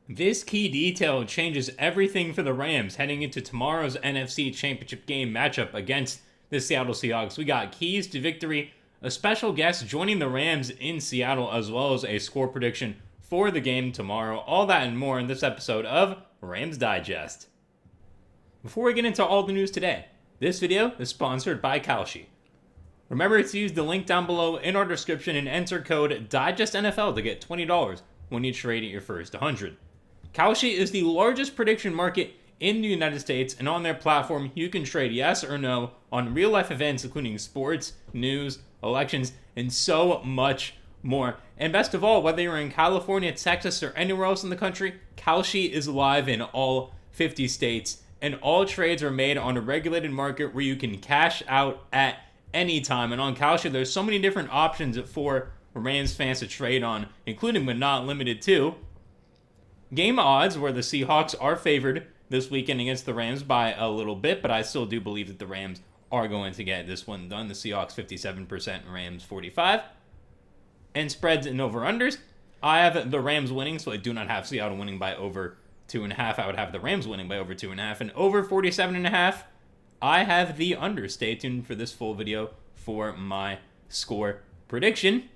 This key detail changes everything for the Rams heading into tomorrow's NFC Championship game matchup against the Seattle Seahawks. We got keys to victory, a special guest joining the Rams in Seattle, as well as a score prediction for the game tomorrow. All that and more in this episode of Rams Digest. Before we get into all the news today, this video is sponsored by Kalshi. Remember to use the link down below in our description and enter code DIGESTNFL to get $20 when you trade at your first 100. Kalshi is the largest prediction market in the United States, and on their platform, you can trade yes or no on real-life events including sports, news, elections, and so much more. And best of all, whether you're in California, Texas, or anywhere else in the country, Kalshi is live in all 50 states, and all trades are made on a regulated market where you can cash out at any time. And on Kalshi, there's so many different options for Rams fans to trade on, including but not limited to game odds, where the Seahawks are favored this weekend against the Rams by a little bit, but I still do believe that the Rams are going to get this one done. The Seahawks 57%, Rams 45%. And spreads and over-unders, I have the Rams winning, so I do not have Seattle winning by over 2.5. I would have the Rams winning by over 2.5. And over 47.5, I have the under. Stay tuned for this full video for my score prediction.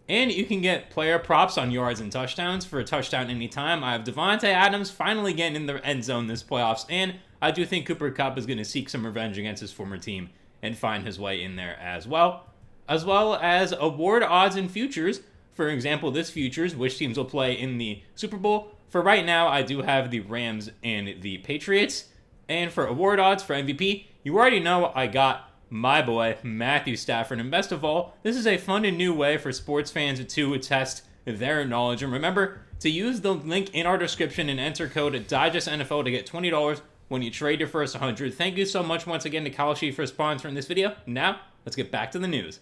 And you can get player props on yards and touchdowns for a touchdown anytime. I have Devontae Adams finally getting in the end zone this playoffs, and I do think Cooper Kupp is going to seek some revenge against his former team and find his way in there as well as award odds and futures. For example, this futures, which teams will play in the Super Bowl. For right now, I do have the Rams and the Patriots. And for award odds for MVP, you already know I got my boy, Matthew Stafford. And best of all, this is a fun and new way for sports fans to test their knowledge. And remember to use the link in our description and enter code DIGESTNFL to get $20 when you trade your first 100. Thank you so much once again to Kalshi for sponsoring this video. Now, let's get back to the news.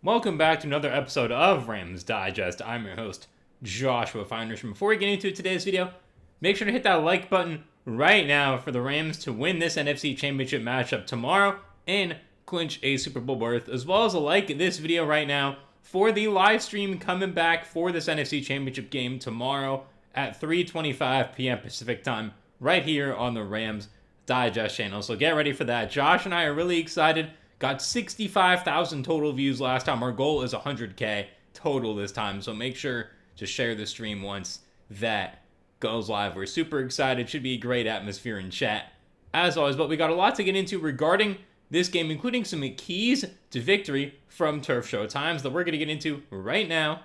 Welcome back to another episode of Rams Digest. I'm your host, Joshua Finehirsh. Before we get into today's video, make sure to hit that like button right now for the Rams to win this NFC Championship matchup tomorrow and clinch a Super Bowl berth, as well as like this video right now for the live stream coming back for this NFC Championship game tomorrow at 3:25 p.m. Pacific time right here on the Rams Digest channel. So get ready for that. Josh and I are really excited. Got 65,000 total views last time. Our goal is 100K total this time, so make sure to share the stream once that goes live. We're super excited. Should be a great atmosphere in chat as always, but we got a lot to get into regarding this game, including some keys to victory from Turf Show times that we're going to get into right now.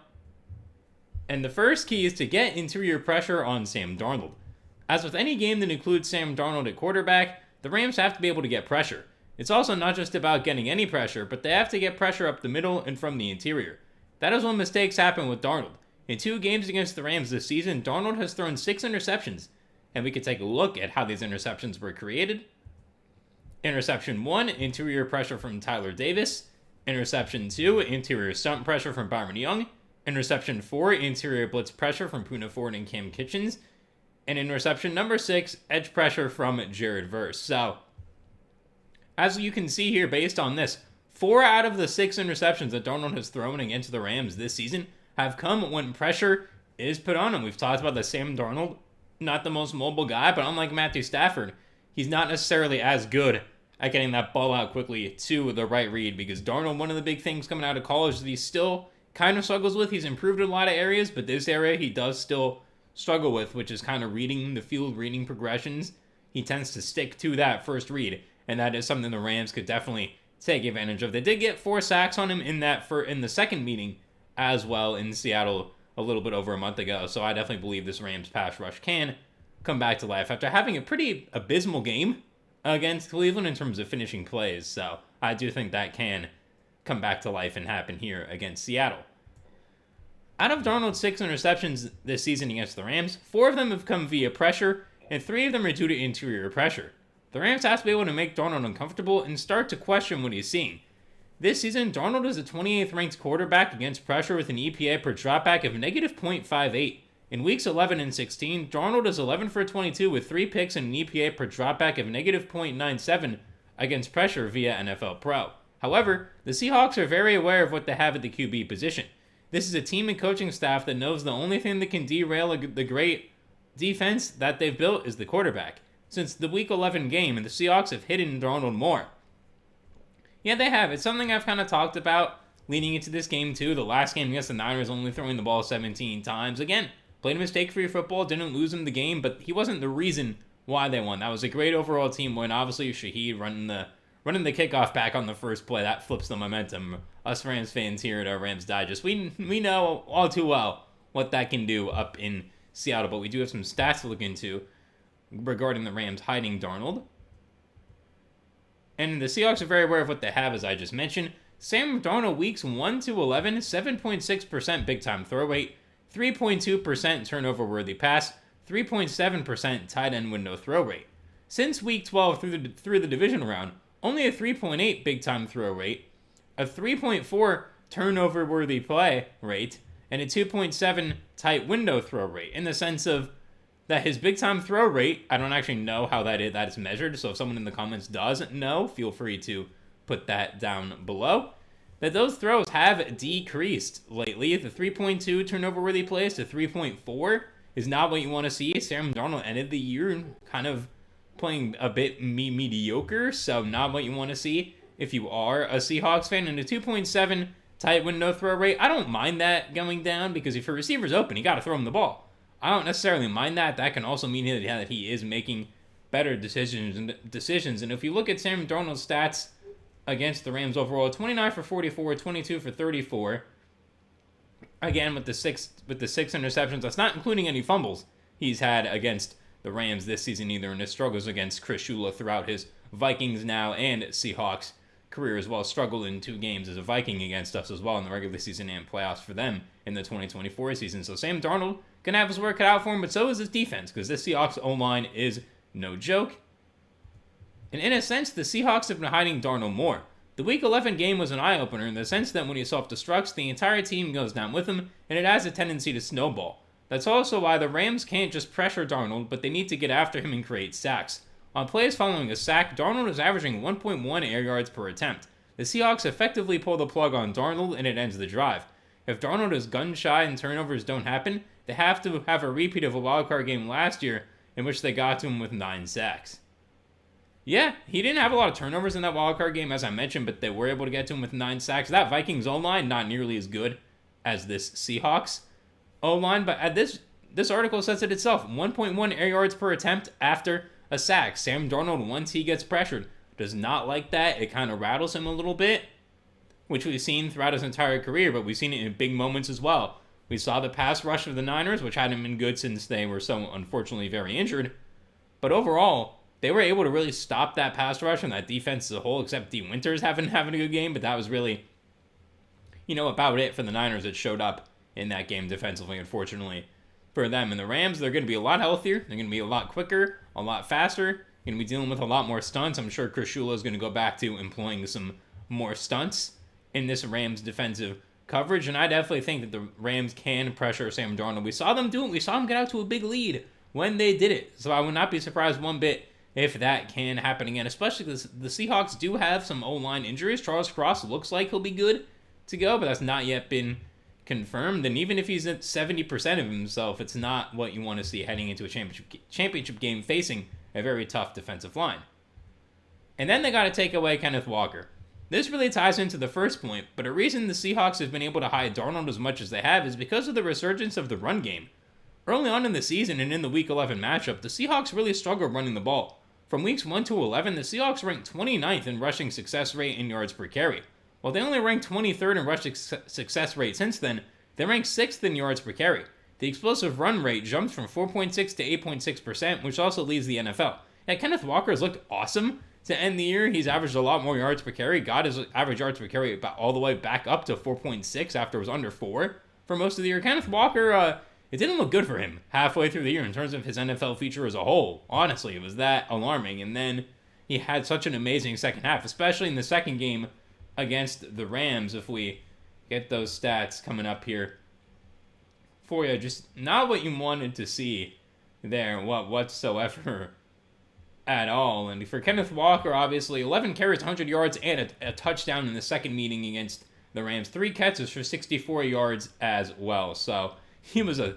And the first key is to get interior pressure on Sam Darnold. As with any game that includes Sam Darnold at quarterback, the Rams have to be able to get pressure. It's also not just about getting any pressure, but they have to get pressure up the middle and from the interior. That is when mistakes happen with Darnold. In 2 games against the Rams this season, Darnold has thrown 6 interceptions, and we can take a look at how these interceptions were created. Interception 1, interior pressure from Tyler Davis. Interception 2, interior stunt pressure from Byron Young. Interception 4, interior blitz pressure from Puka Nacua and Cam Kitchens. And interception number 6, edge pressure from Jared Verse. So, as you can see here, based on this, 4 out of the 6 interceptions that Darnold has thrown against the Rams this season have come when pressure is put on him. We've talked about the Sam Darnold, not the most mobile guy, but unlike Matthew Stafford, he's not necessarily as good at getting that ball out quickly to the right read, because Darnold, one of the big things coming out of college that he still kind of struggles with, he's improved in a lot of areas, but this area he does still struggle with, which is kind of reading the field, reading progressions. He tends to stick to that first read, and that is something the Rams could definitely take advantage of. They did get 4 sacks on him in the second meeting as well in Seattle a little bit over a month ago. So I definitely believe this Rams pass rush can come back to life after having a pretty abysmal game against Cleveland in terms of finishing plays. So I do think that can come back to life and happen here against Seattle. Out of Darnold's 6 interceptions this season against the Rams, 4 of them have come via pressure, and 3 of them are due to interior pressure. The Rams have to be able to make Darnold uncomfortable and start to question what he's seeing. This season, Darnold is a 28th ranked quarterback against pressure with an EPA per dropback of negative .58. In weeks 11 and 16, Darnold is 11 for 22 with 3 picks and an EPA per dropback of negative .97 against pressure via NFL Pro. However, the Seahawks are very aware of what they have at the QB position. This is a team and coaching staff that knows the only thing that can derail the great defense that they've built is the quarterback. Since the Week 11 game, and the Seahawks have hidden Darnold more. Yeah, they have. It's something I've kind of talked about leading into this game too. The last game against the Niners, only throwing the ball 17 times. Again, played a mistake-free football, didn't lose him the game, but he wasn't the reason why they won. That was a great overall team win. Obviously, Snead running the kickoff back on the first play, that flips the momentum. Us Rams fans here at our Rams Digest, we know all too well what that can do up in Seattle, but we do have some stats to look into regarding the Rams hiding Darnold. And the Seahawks are very aware of what they have, as I just mentioned. Sam Darnold weeks 1 to 11, 7.6% big-time throw rate, 3.2% turnover-worthy pass, 3.7% tight end window throw rate. Since week 12 through the division round, only a 3.8 big-time throw rate, a 3.4 turnover-worthy play rate, and a 2.7 tight window throw rate, in the sense of that his big-time throw rate, I don't actually know how that is measured, so if someone in the comments does know, feel free to put that down below, that those throws have decreased lately. The 3.2 turnover-worthy plays to 3.4 is not what you want to see. Sam Darnold ended the year kind of playing a bit mediocre, so not what you want to see if you are a Seahawks fan. And a 2.7 tight window throw rate, I don't mind that going down, because if your receiver's open, you got to throw him the ball. I don't necessarily mind that. That can also mean that he is making better decisions. And if you look at Sam Darnold's stats against the Rams overall, 29 for 44, 22 for 34. Again, with the six interceptions, that's not including any fumbles he's had against the Rams this season either, and his struggles against Chris Shula throughout his Vikings now and Seahawks career as well. Struggled in 2 games as a Viking against us as well in the regular season and playoffs for them in the 2024 season. So Sam Darnold going to have his work cut out for him, but so is his defense, because this Seahawks O-line is no joke. And in a sense, the Seahawks have been hiding Darnold more. The Week 11 game was an eye-opener in the sense that when he self-destructs, the entire team goes down with him, and it has a tendency to snowball. That's also why the Rams can't just pressure Darnold, but they need to get after him and create sacks. On plays following a sack, Darnold is averaging 1.1 air yards per attempt. The Seahawks effectively pull the plug on Darnold, and it ends the drive. If Darnold is gun-shy and turnovers don't happen, they have to have a repeat of a wildcard game last year in which they got to him with 9 sacks. Yeah, he didn't have a lot of turnovers in that wildcard game, as I mentioned, but they were able to get to him with 9 sacks. That Vikings O-line, not nearly as good as this Seahawks O-line, but this article says it itself. 1.1 air yards per attempt after a sack. Sam Darnold, once he gets pressured, does not like that. It kind of rattles him a little bit, which we've seen throughout his entire career, but we've seen it in big moments as well. We saw the pass rush of the Niners, which hadn't been good since they were so unfortunately very injured. But overall, they were able to really stop that pass rush and that defense as a whole, except D. Winters having a good game, but that was really, about it for the Niners that showed up in that game defensively, unfortunately, for them. And the Rams, they're going to be a lot healthier. They're going to be a lot quicker, a lot faster. Going to be dealing with a lot more stunts. I'm sure Chris Shula is going to go back to employing some more stunts in this Rams defensive coverage, and I definitely think that the Rams can pressure Sam Darnold. We saw them do it. We saw him get out to a big lead when they did it. So I would not be surprised one bit if that can happen again, especially because the Seahawks do have some O-line injuries. Charles Cross looks like he'll be good to go, but that's not yet been confirmed. And even if he's at 70% of himself, it's not what you want to see heading into a championship game facing a very tough defensive line. And then they got to take away Kenneth Walker. This really ties into the first point, but a reason the Seahawks have been able to hide Darnold as much as they have is because of the resurgence of the run game. Early on in the season and in the Week 11 matchup, the Seahawks really struggled running the ball. From weeks 1 to 11, the Seahawks ranked 29th in rushing success rate and yards per carry. While they only ranked 23rd in rushing success rate since then, they ranked 6th in yards per carry. The explosive run rate jumped from 4.6 to 8.6%, which also leads the NFL. Yeah, Kenneth Walker has looked awesome to end the year. He's averaged a lot more yards per carry. Got his average yards per carry all the way back up to 4.6 after it was under 4 for most of the year. Kenneth Walker, it didn't look good for him halfway through the year in terms of his NFL feature as a whole. Honestly, it was that alarming. And then he had such an amazing second half, especially in the second game against the Rams. If we get those stats coming up here for you, just not what you wanted to see there whatsoever at all. And for Kenneth Walker, obviously, 11 carries, 100 yards, and a touchdown in the second meeting against the Rams 3 catches for 64 yards as well. So he was a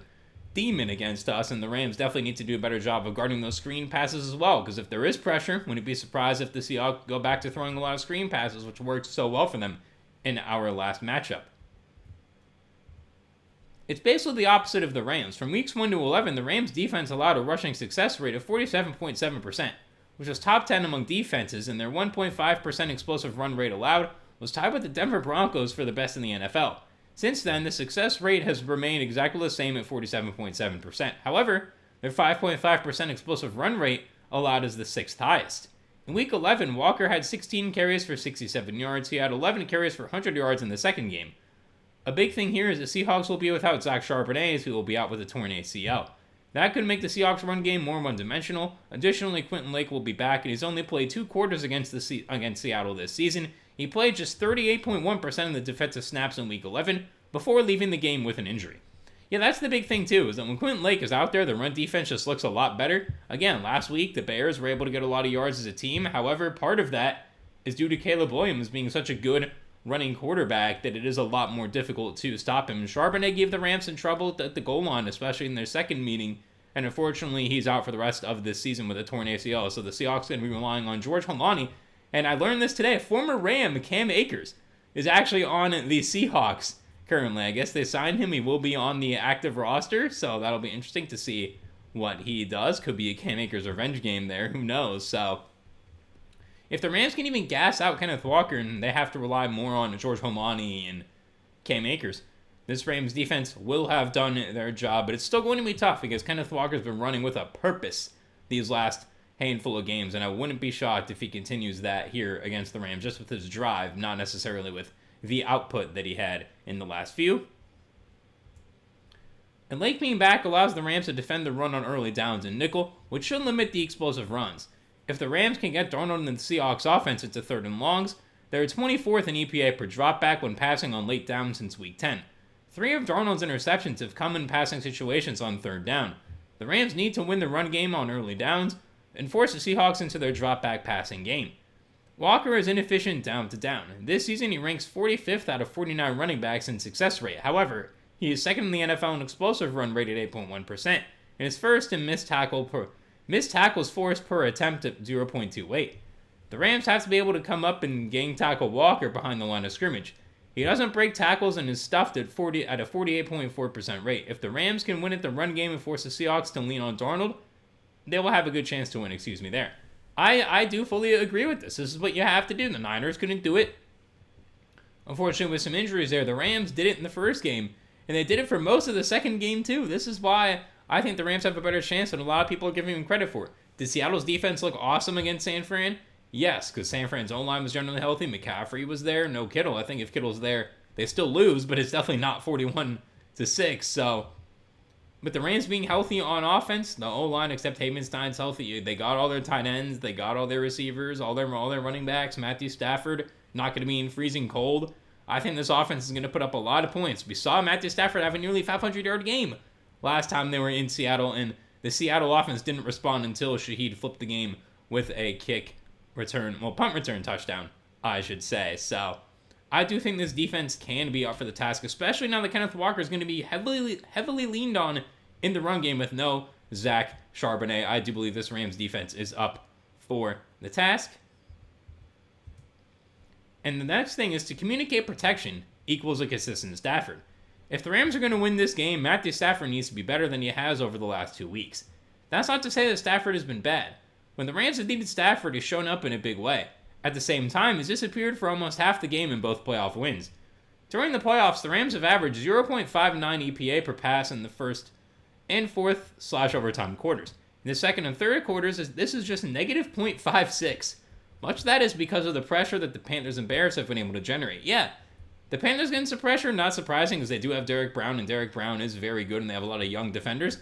demon against us, and the Rams definitely need to do a better job of guarding those screen passes as well, because if there is pressure, wouldn't be surprised if the Seahawks go back to throwing a lot of screen passes, which worked so well for them in our last matchup. It's basically the opposite of the Rams. From weeks 1 to 11, the Rams defense allowed a rushing success rate of 47.7%, which was top 10 among defenses, and their 1.5% explosive run rate allowed was tied with the Denver Broncos for the best in the NFL. Since then, the success rate has remained exactly the same at 47.7%. However, their 5.5% explosive run rate allowed is the 6th highest. In Week 11, Walker had 16 carries for 67 yards. He had 11 carries for 100 yards in the second game. A big thing here is the Seahawks will be without Zach Charbonnet, who will be out with a torn ACL. That could make the Seahawks run game more one-dimensional. Additionally, Quentin Lake will be back, and he's only played 2 quarters against Seattle this season. He played just 38.1% of the defensive snaps in Week 11 before leaving the game with an injury. Yeah, that's the big thing too, is that when Quentin Lake is out there, the run defense just looks a lot better. Again, last week, the Bears were able to get a lot of yards as a team. However, part of that is due to Caleb Williams being such a good running quarterback that it is a lot more difficult to stop him. Charbonnet gave the Rams some trouble at the goal line, especially in their second meeting, and unfortunately, he's out for the rest of this season with a torn ACL, so the Seahawks are going to be relying on George Holani. And I learned this today, former Ram Cam Akers is actually on the Seahawks currently. I guess they signed him. He will be on the active roster, so that'll be interesting to see what he does. Could be a Cam Akers revenge game there. Who knows? So if the Rams can even gas out Kenneth Walker and they have to rely more on George Holani and Cam Akers, this Rams defense will have done their job, but it's still going to be tough because Kenneth Walker's been running with a purpose these last handful of games, and I wouldn't be shocked if he continues that here against the Rams, just with his drive, not necessarily with the output that he had in the last few. And Lake being back allows the Rams to defend the run on early downs and nickel, which should limit the explosive runs. If the Rams can get Darnold and the Seahawks offense into 3rd and longs, they're 24th in EPA per dropback when passing on late downs since Week 10. 3 of Darnold's interceptions have come in passing situations on 3rd down. The Rams need to win the run game on early downs and force the Seahawks into their drop-back passing game. Walker is inefficient down to down. This season, he ranks 45th out of 49 running backs in success rate. However, he is 2nd in the NFL in explosive run rate at 8.1%, and is 1st in missed tackles forced per attempt at 0.28. The Rams have to be able to come up and gang tackle Walker behind the line of scrimmage. He doesn't break tackles and is stuffed at a 48.4% rate. If the Rams can win at the run game and force the Seahawks to lean on Darnold, they will have a good chance to win, there. I do fully agree with this. This is what you have to do. The Niners couldn't do it. Unfortunately, with some injuries there, the Rams did it in the first game, and they did it for most of the second game, too. This is why I think the Rams have a better chance than a lot of people are giving them credit for. Did Seattle's defense look awesome against San Fran? Yes, because San Fran's O-line was generally healthy. McCaffrey was there. No Kittle. I think if Kittle's there, they still lose, but it's definitely not 41-6, so. But the Rams being healthy on offense, the O-line, except Havenstein's healthy, they got all their tight ends, they got all their receivers, all their running backs. Matthew Stafford, not going to be in freezing cold. I think this offense is going to put up a lot of points. We saw Matthew Stafford have a nearly 500-yard game last time they were in Seattle, and the Seattle offense didn't respond until Shaheed flipped the game with a punt return touchdown, I should say. So I do think this defense can be up for the task, especially now that Kenneth Walker is going to be heavily leaned on in the run game with no Zach Charbonnet. I do believe this Rams defense is up for the task. And the next thing is to communicate protection equals a consistent Stafford. If the Rams are going to win this game, Matthew Stafford needs to be better than he has over the last 2 weeks. That's not to say that Stafford has been bad. When the Rams have needed Stafford, he's shown up in a big way. At the same time, he's disappeared for almost half the game in both playoff wins. During the playoffs, the Rams have averaged 0.59 EPA per pass in the first and fourth/overtime quarters. In the second and third quarters, this is just negative 0.56. Much of that is because of the pressure that the Panthers and Bears have been able to generate. Yeah, the Panthers getting some pressure, not surprising, because they do have Derek Brown, and Derek Brown is very good, and they have a lot of young defenders.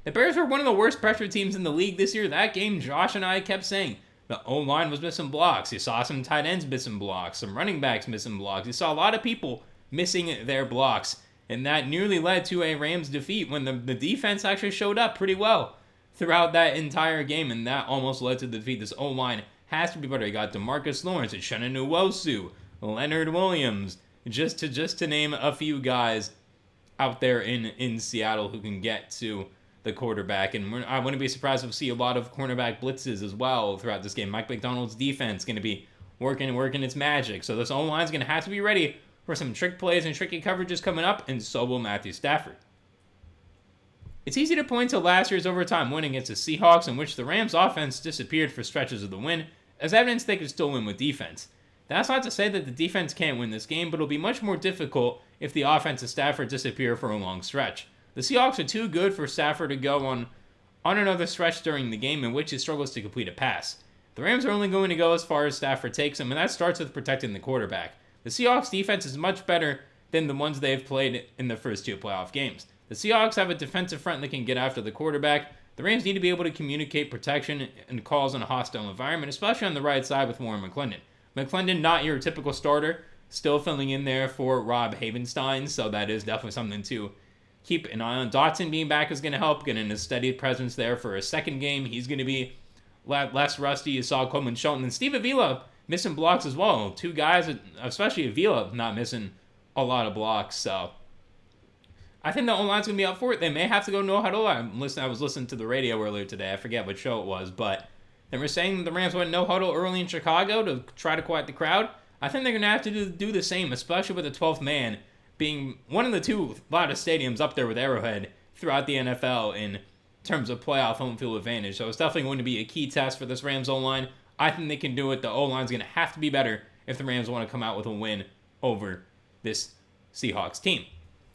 The Bears were one of the worst pressure teams in the league this year. That game, Josh and I kept saying, the O-line was missing blocks. You saw some tight ends missing blocks, some running backs missing blocks. You saw a lot of people missing their blocks, and that nearly led to a Rams defeat when the defense actually showed up pretty well throughout that entire game, and that almost led to the defeat. This O-line has to be better. You got DeMarcus Lawrence and Shannon Nwosu Leonard Williams, just to name a few guys out there in Seattle who can get to the quarterback. And I wouldn't be surprised if we see a lot of cornerback blitzes as well throughout this game. Mike McDonald's defense going to be working its magic. So this O-line is going to have to be ready for some trick plays and tricky coverages coming up, and so will Matthew Stafford. It's easy to point to last year's overtime win against the Seahawks, in which the Rams' offense disappeared for stretches of the win, as evidence they could still win with defense. That's not to say that the defense can't win this game, but it'll be much more difficult if the offense of Stafford disappear for a long stretch. The Seahawks are too good for Stafford to go on another stretch during the game in which he struggles to complete a pass. The Rams are only going to go as far as Stafford takes them, and that starts with protecting the quarterback. The Seahawks' defense is much better than the ones they've played in the first 2 playoff games. The Seahawks have a defensive front that can get after the quarterback. The Rams need to be able to communicate protection and calls in a hostile environment, especially on the right side with Warren McClendon. McClendon, not your typical starter, still filling in there for Rob Havenstein, so that is definitely something to keep an eye on. Dotson being back is going to help, getting a steady presence there for a second game. He's going to be less rusty. You saw Coleman Shelton and Steve Avila missing blocks as well. 2 guys, especially Avila, not missing a lot of blocks, so I think the O-line's going to be up for it. They may have to go no huddle. I was listening to the radio earlier today. I forget what show it was, but they were saying the Rams went no huddle early in Chicago to try to quiet the crowd. I think they're going to have to do the same, especially with the 12th man being one of the 2 loudest stadiums up there with Arrowhead throughout the NFL in terms of playoff home field advantage. So it's definitely going to be a key test for this Rams O-line. I think they can do it. The O-line's going to have to be better if the Rams want to come out with a win over this Seahawks team.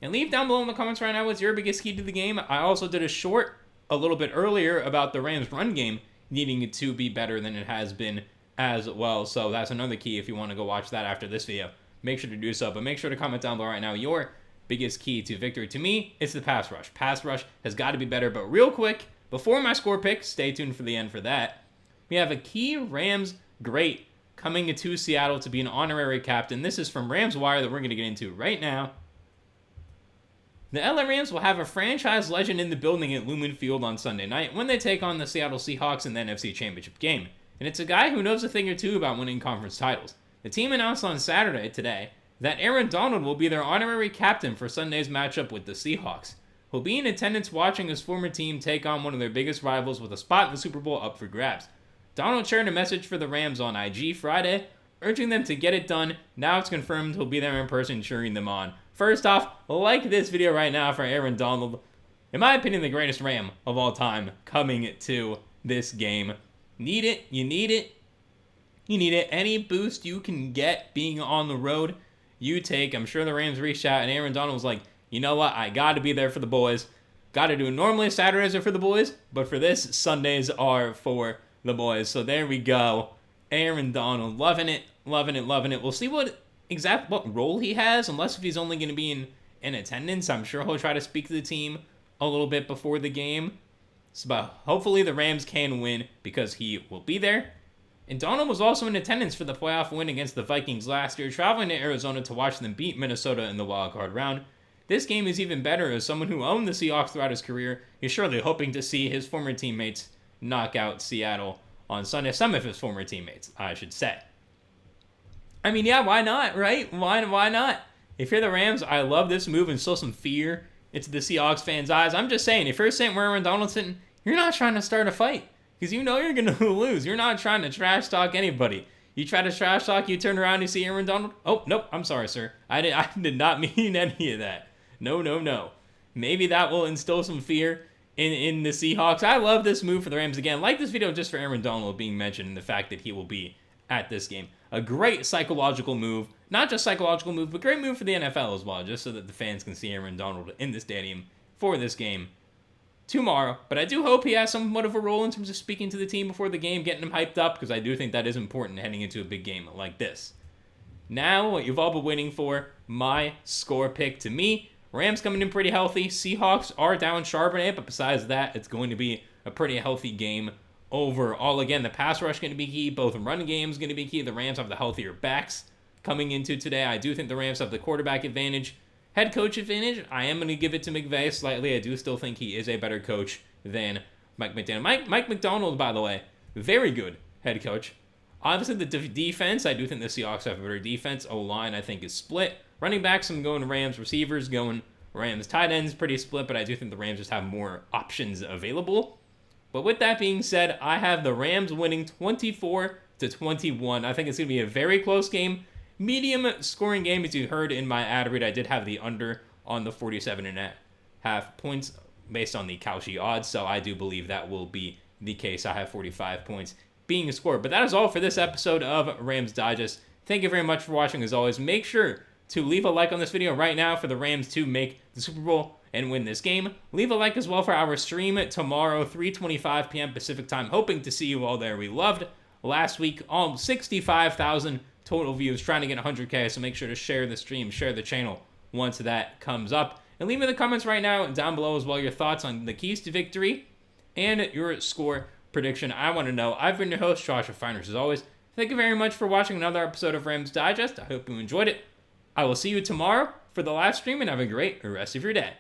And leave down below in the comments right now what's your biggest key to the game. I also did a short a little bit earlier about the Rams run game needing it to be better than it has been as well. So that's another key if you want to go watch that after this video. Make sure to do so, but make sure to comment down below right now your biggest key to victory. To me, it's the pass rush. Pass rush has got to be better, but real quick, before my score pick, stay tuned for the end for that, we have a key Rams great coming into Seattle to be an honorary captain. This is from Rams Wire that we're going to get into right now. The LA Rams will have a franchise legend in the building at Lumen Field on Sunday night when they take on the Seattle Seahawks in the NFC Championship game. And it's a guy who knows a thing or two about winning conference titles. The team announced on Saturday, today, that Aaron Donald will be their honorary captain for Sunday's matchup with the Seahawks. He'll be in attendance watching his former team take on one of their biggest rivals with a spot in the Super Bowl up for grabs. Donald shared a message for the Rams on IG Friday, urging them to get it done. Now it's confirmed he'll be there in person cheering them on. First off, like this video right now for Aaron Donald. In my opinion, the greatest Ram of all time coming to this game. Need it. You need it. You need it. Any boost you can get being on the road, you take. I'm sure the Rams reached out and Aaron Donald was like, you know what? I got to be there for the boys. Got to do it. Normally Saturdays are for the boys, but for this, Sundays are for the boys. So there we go. Aaron Donald, loving it, loving it, loving it. We'll see what role he has, unless if he's only going to be in attendance. I'm sure he'll try to speak to the team a little bit before the game. So, but hopefully the Rams can win because he will be there. And Donald was also in attendance for the playoff win against the Vikings last year, traveling to Arizona to watch them beat Minnesota in the wildcard round. This game is even better as someone who owned the Seahawks throughout his career. He's surely hoping to see his former teammates knock out Seattle on Sunday. Some of his former teammates, I should say. I mean, yeah, why not, right? Why not? If you're the Rams, I love this move and instill some fear into the Seahawks fans' eyes. I'm just saying, if you're St. Aaron Donaldson, you're not trying to start a fight because you know you're going to lose. You're not trying to trash talk anybody. You try to trash talk, you turn around and you see Aaron Donald. Oh, nope, I'm sorry, sir. I did not mean any of that. No. Maybe that will instill some fear in the Seahawks. I love this move for the Rams. Again, like this video just for Aaron Donald being mentioned and the fact that he will be at this game. A great psychological move. Not just psychological move, but great move for the NFL as well, just so that the fans can see Aaron Donald in the stadium for this game tomorrow. But I do hope he has somewhat of a role in terms of speaking to the team before the game, getting them hyped up, because I do think that is important heading into a big game like this. Now, what you've all been waiting for, my score pick. To me, Rams coming in pretty healthy. Seahawks are down Charbonnet, but besides that, it's going to be a pretty healthy game overall. Again, the pass rush going to be key. Both run games going to be key. The Rams have the healthier backs coming into today. I do think the Rams have the quarterback advantage. Head coach advantage, I am going to give it to McVay slightly. I do still think he is a better coach than Mike McDaniel. Mike McDonald, by the way, very good head coach. Obviously, the defense, I do think the Seahawks have a better defense. O-line, I think, is split. Running backs, I'm going Rams. Receivers, going Rams. Tight ends, pretty split, but I do think the Rams just have more options available. But with that being said, I have the Rams winning 24-21. I think it's going to be a very close game. Medium scoring game, as you heard in my ad read. I did have the under on the 47.5 points based on the Kalshi odds, so I do believe that will be the case. I have 45 points being scored. But that is all for this episode of Rams Digest. Thank you very much for watching. As always, make sure to leave a like on this video right now for the Rams to make the Super Bowl and win this game. Leave a like as well for our stream tomorrow, 3:25 p.m. Pacific time. Hoping to see you all there. We loved last week, all 65,000 total views, trying to get 100K, so make sure to share the stream, share the channel once that comes up. And leave me in the comments right now down below as well your thoughts on the keys to victory and your score prediction. I want to know. I've been your host, Joshua Finehirsh, as always. Thank you very much for watching another episode of Rams Digest. I hope you enjoyed it. I will see you tomorrow for the live stream, and have a great rest of your day.